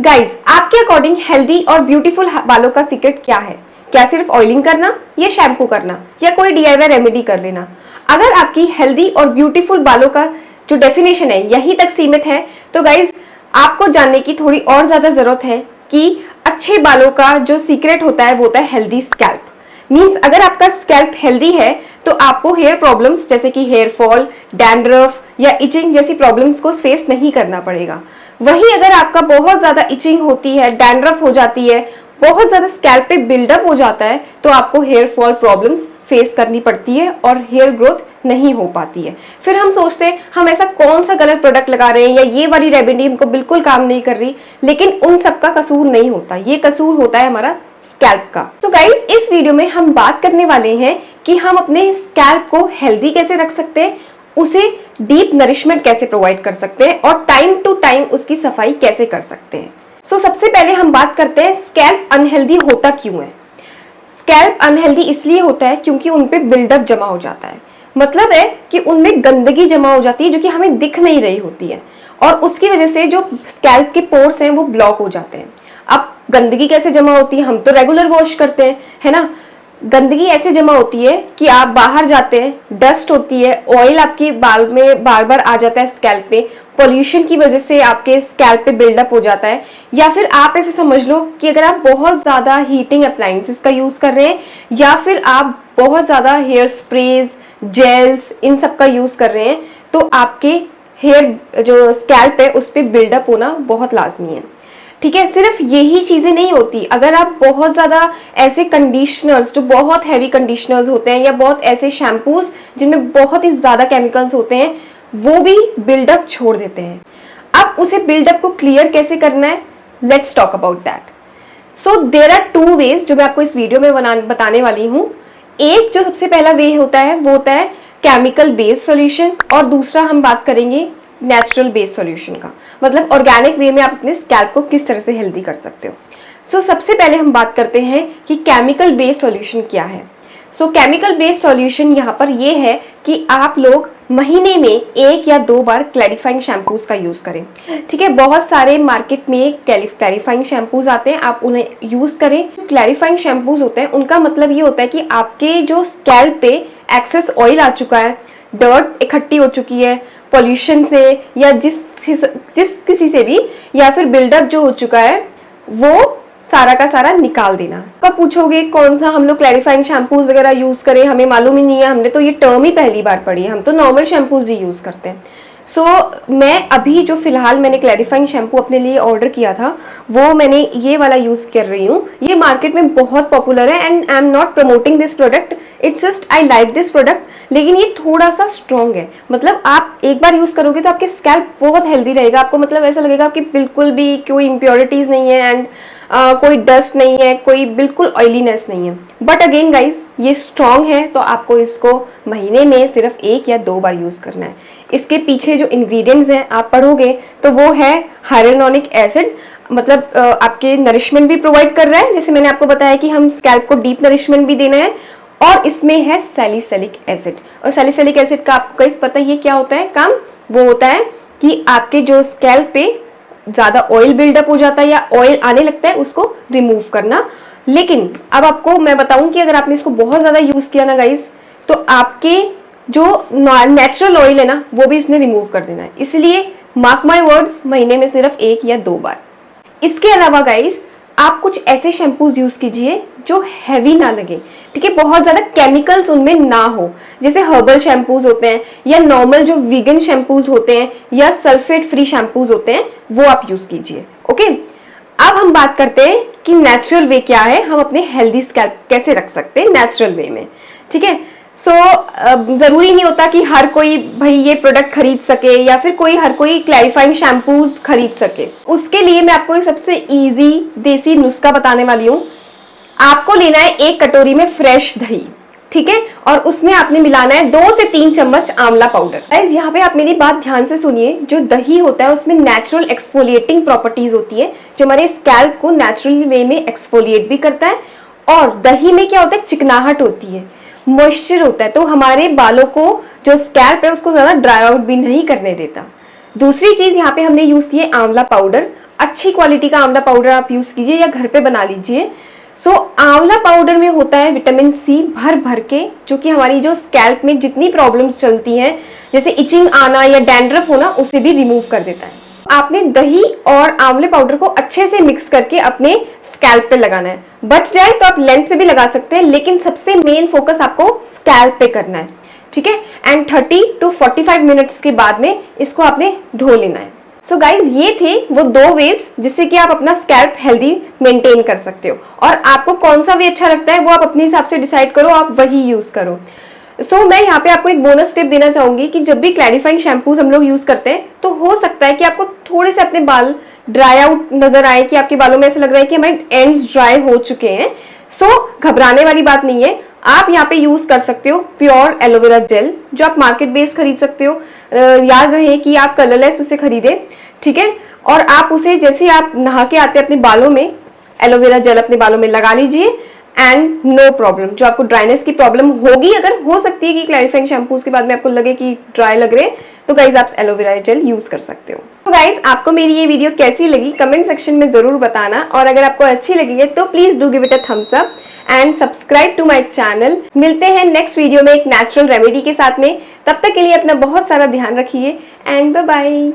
Guys, आपके according healthy और beautiful बालों का सीक्रेट क्या है? क्या सिर्फ ऑयलिंग करना या शैम्पू करना या कोई डीआईवाई रेमेडी कर लेना? अगर आपकी हेल्दी और ब्यूटीफुल बालों का जो डेफिनेशन है यहीं तक सीमित है तो गाइज आपको जानने की थोड़ी और ज्यादा जरूरत है कि अच्छे बालों का जो सीक्रेट होता है वो होता है हेल्दी स्कैल्प। मीन्स अगर आपका स्कैल्प हेल्दी है तो आपको हेयर प्रॉब्लम्स जैसे कि हेयर फॉल, डैंड्रफ या इचिंग जैसी प्रॉब्लम्स को फेस नहीं करना पड़ेगा। वहीं अगर आपका बहुत ज्यादा इचिंग होती है, डैंड्रफ हो जाती है, बहुत ज्यादा स्कैल्प पे बिल्डअप हो जाता है तो आपको हेयर फॉल प्रॉब्लम्स फेस करनी पड़ती है और हेयर ग्रोथ नहीं हो पाती है। फिर हम सोचते हैं हम ऐसा कौन सा गलत प्रोडक्ट लगा रहे हैं या ये वाली रेमेडी हमको बिल्कुल काम नहीं कर रही, लेकिन उन सबका कसूर नहीं होता, ये कसूर होता है हमारा स्कैल्प का। तो गाइस, इस वीडियो में हम बात करने वाले हैं कि हम अपने स्कैल्प को हेल्दी कैसे रख सकते हैं, उसे डीप नरिशमेंट कैसे प्रोवाइड कर सकते हैं और टाइम टू टाइम उसकी सफाई कैसे कर सकते हैं। सबसे पहले हम बात करते हैं स्कैल्प अनहेल्दी होता क्यों है। स्कैल्प अनहेल्दी इसलिए होता है क्योंकि उनपे बिल्डअप जमा हो जाता है। मतलब है कि उनमें गंदगी जमा हो जाती है जो कि हमें दिख नहीं रही होती है और उसकी वजह से जो स्कैल्प के पोर्स हैं वो ब्लॉक हो जाते हैं। अब गंदगी कैसे जमा होती है? हम तो रेगुलर वॉश करते हैं, है ना। गंदगी ऐसे जमा होती है कि आप बाहर जाते हैं, डस्ट होती है, ऑयल आपके बाल में बार बार आ जाता है स्कैल्प पे, पॉल्यूशन की वजह से आपके स्कैल्प पे बिल्डअप हो जाता है। या फिर आप ऐसे समझ लो कि अगर आप बहुत ज्यादा हीटिंग अप्लायंसेस का यूज कर रहे हैं या फिर आप बहुत ज्यादा हेयर स्प्रेज, जेल्स, इन सब का यूज कर रहे हैं तो आपके हेयर जो स्कैल्प है उस पर बिल्डअप होना बहुत लाजमी है। ठीक है, सिर्फ यही चीजें नहीं होती। अगर आप बहुत ज्यादा ऐसे कंडीशनर्स, जो बहुत हैवी कंडीशनर्स होते हैं या बहुत ऐसे शैम्पूज जिनमें बहुत ही ज्यादा केमिकल्स होते हैं, वो भी बिल्डअप छोड़ देते हैं। अब उसे बिल्डअप को क्लियर कैसे करना है, let's talk about that. So there are two ways जो मैं आपको इस वीडियो में बताने वाली हूँ। एक जो सबसे पहला वे होता है वो होता है केमिकल बेस्ड सॉल्यूशन और दूसरा हम बात करेंगे नेचुरल बेस्ड सॉल्यूशन का। मतलब ऑर्गेनिक वे में आप अपने स्कैल्प को किस तरह से हेल्दी कर सकते हो। सबसे पहले हम बात करते हैं कि केमिकल बेस्ड सॉल्यूशन क्या है। केमिकल बेस्ड सॉल्यूशन यहाँ पर ये है कि आप लोग महीने में 1 या 2 बार क्लैरिफाइंग शैम्पूज का यूज करें। ठीक है, बहुत सारे मार्केट में क्लैरिफाइंग शैम्पूज आते हैं, आप उन्हें यूज करें। क्लैरिफाइंग शैम्पूज होते हैं उनका मतलब ये होता है कि आपके जो स्कैल्प पे एक्सेस ऑयल आ चुका है, डर्ट इकट्ठी हो चुकी है पॉल्यूशन से या जिस किसी से भी, या फिर बिल्डअप जो हो चुका है वो सारा का सारा निकाल देना। आप पूछोगे कौन सा हम लोग क्लैरिफाइंग शैम्पूज वगैरह यूज करें, हमें मालूम ही नहीं है, हमने तो ये टर्म ही पहली बार पढ़ी है, हम तो नॉर्मल शैम्पूज ही यूज करते हैं। मैं अभी जो फिलहाल मैंने क्लैरिफाइंग शैम्पू अपने लिए ऑर्डर किया था वो मैंने ये वाला यूज कर रही हूँ। ये मार्केट में बहुत पॉपुलर है and I am not promoting this product, it's just I like this product. लेकिन ये थोड़ा सा स्ट्रॉन्ग है, मतलब आप एक बार यूज करोगे तो आपके स्कैल्प बहुत हेल्दी रहेगा। आपको मतलब ऐसा लगेगा कि बिल्कुल भी कोई इम्प्योरिटीज नहीं है एंड कोई डस्ट नहीं है, कोई बिल्कुल ऑयलीनेस नहीं है। बट अगेन गाइज, ये स्ट्रॉन्ग है तो आपको इसको महीने में सिर्फ 1 या 2 बार यूज करना है। इसके पीछे जो इंग्रेडिएंट्स हैं आप पढ़ोगे तो वो है हाइलुरोनिक एसिड, मतलब आपके नरिशमेंट भी प्रोवाइड कर रहा है, जैसे मैंने आपको बताया कि हम स्कैल्प को डीप नरिशमेंट भी देना है। और इसमें है सैलिसिलिक एसिड, और सैलिसिलिक एसिड का आपको गाइस पता है ये क्या होता है काम? वो होता है कि आपके जो स्कैल्प पे ज्यादा ऑयल बिल्डअप हो जाता है या ऑयल आने लगता है उसको रिमूव करना। लेकिन अब आपको मैं बताऊं कि अगर आपने इसको बहुत ज्यादा यूज किया ना गाइस तो आपके जो नेचुरल ऑयल है ना वो भी इसने रिमूव कर देना है। इसलिए मार्क माय वर्ड्स, महीने में सिर्फ 1 या 2 बार। इसके अलावा गाइस आप कुछ ऐसे शैम्पूज यूज कीजिए जो हैवी ना लगे। ठीक है, बहुत ज्यादा केमिकल्स उनमें ना हो, जैसे हर्बल शैम्पूज होते हैं या नॉर्मल जो वीगन शैम्पूज होते हैं या सल्फेट फ्री शैम्पूज होते हैं वो आप यूज कीजिए। ओके, अब हम बात करते हैं कि नेचुरल वे क्या है, हम अपने हेल्दी स्कैल्प कैसे रख सकते हैं नेचुरल वे में। ठीक है, जरूरी नहीं होता कि हर कोई भाई ये प्रोडक्ट खरीद सके या फिर हर कोई क्लैरिफाइंग शैम्पूज खरीद सके। उसके लिए मैं आपको एक सबसे इजी देसी नुस्खा बताने वाली हूँ। आपको लेना है 1 कटोरी में फ्रेश दही, ठीक है, और उसमें आपने मिलाना है 2 से 3 चम्मच आंवला पाउडर। गाइस यहाँ पे आप मेरी बात ध्यान से सुनिए, जो दही होता है उसमें नेचुरल एक्सफोलिएटिंग प्रॉपर्टीज होती है जो हमारे स्कैल्प को नेचुरल वे में एक्सफोलिएट भी करता है। और दही में क्या होता है, चिकनाहट होती है, मॉइस्चर होता है, तो हमारे बालों को जो स्कैल्प है उसको ज्यादा ड्राई आउट भी नहीं करने देता। दूसरी चीज यहाँ पे हमने यूज की है आंवला पाउडर। अच्छी क्वालिटी का आंवला पाउडर आप यूज कीजिए या घर पे बना लीजिए। आंवला पाउडर में होता है विटामिन सी भर भर के, जो कि हमारी जो स्कैल्प में जितनी प्रॉब्लम्स चलती हैं जैसे इचिंग आना या डैंड्रफ होना उसे भी रिमूव कर देता है। आपने दही और आंवले पाउडर को अच्छे से मिक्स करके अपने स्कैल्प पे लगाना है। बच जाए तो आप लेंथ पे भी लगा सकते हैं, लेकिन सबसे मेन फोकस आपको स्कैल्प पे करना है, ठीक है। एंड 30 to 45 मिनट्स के बाद में इसको आपने धो लेना है। सो गाइज, ये थे वो 2 वेज जिससे कि आप अपना स्कैल्प हेल्दी मेंटेन कर सकते हो। और आपको कौन सा वे अच्छा लगता है वो आप अपने हिसाब से डिसाइड करो, आप वही यूज करो। मैं यहाँ पे आपको एक बोनस टिप देना चाहूंगी कि जब भी क्लैरिफाइंग शैम्पूज हम लोग यूज करते हैं तो हो सकता है कि आपको थोड़े से अपने बाल ड्राई आउट नजर आए, कि आपके बालों में ऐसा लग रहा है कि हमारे एंड्स ड्राई हो चुके हैं। घबराने वाली बात नहीं है। आप यहाँ पे यूज कर सकते हो प्योर एलोवेरा जेल, जो आप मार्केट बेस खरीद सकते हो। याद रहे कि आप कलरलेस उसे खरीदे, ठीक है। और आप उसे जैसे आप नहा के आते हैं अपने बालों में एलोवेरा जेल अपने बालों में लगा लीजिए एंड नो प्रॉब्लम। जो आपको ड्राइनेस की प्रॉब्लम होगी, अगर हो सकती है कि क्लैरिफाइंग शैम्पूज के बाद में आपको लगे कि ड्राई लग रहे हैं, तो गाइज आप एलोवेरा जेल यूज कर सकते हो। तो गाइज, आपको मेरी ये वीडियो कैसी लगी कमेंट सेक्शन में जरूर बताना, और अगर आपको अच्छी लगी है तो please do give it a thumbs up and subscribe to my channel. मिलते हैं नेक्स्ट वीडियो में एक नेचुरल रेमेडी के साथ में। तब तक के लिए अपना बहुत सारा ध्यान रखिए एंड बाय बाय।